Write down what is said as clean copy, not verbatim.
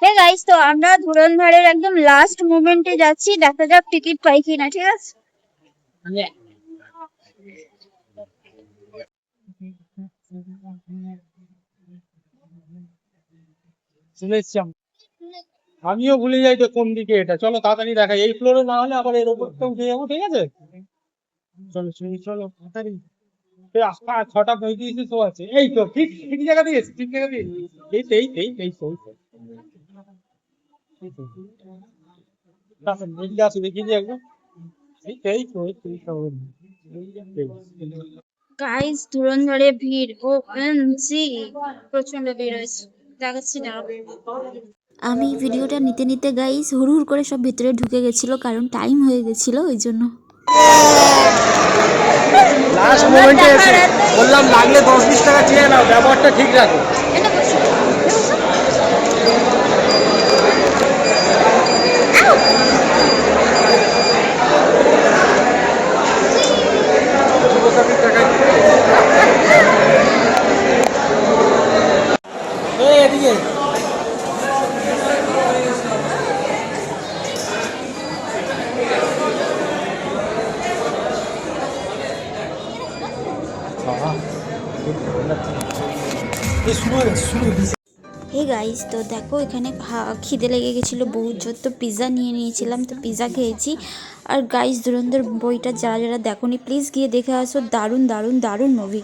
Hey guys, তো আমরা ধুরন্ধরের একদম লাস্ট মোমেন্টে যাচ্ছি, দেখা যাক টিকিট পাই কিনা। ঠিক আছে। চলে এসছি আমিও ভুলে যাই তো কোন দিকে এটা। চলো তাড়াতাড়ি দেখাই, এই ফ্লোরে না হলে আবার এর উপরটা উঠে যাবো। ঠিক আছে, চলো চলো চলো তাড়াতাড়ি। 6:35 শো আছে। এই তো ঠিক ঠিক জায়গা দিয়ে ঠিক জায়গা দিয়ে। এই তো দেখে আসো, দেখি যে একদম গাইস, ধুরন্ধরে ভিড় ও এমজি, প্রচন্ড ভিড় হয়েছে, দেখাচ্ছি না। আমি ভিডিওটা নিতে নিতে গাইস হুড় করে সব ভেতরে ঢুকে গেছিলো, কারণ টাইম হয়ে গেছিলো ওই জন্য। লাস্ট মোমেন্টে এসে বললাম লাগলে 10-20 টাকা চেয়ে নাও, ব্যবহারটা ঠিক রাখো। এদিকে হে গাইস, তো দেখো এখানে খিদে লেগে গেছিলো বহুত জোর, তো পিৎজা নিয়ে নিয়েছিলাম, তো পিৎজা খেয়েছি। আর গাইস, ধুরন্ধর বইটা যারা যারা দেখোনি প্লিজ গিয়ে দেখে আসো, দারুণ দারুণ দারুণ মুভি।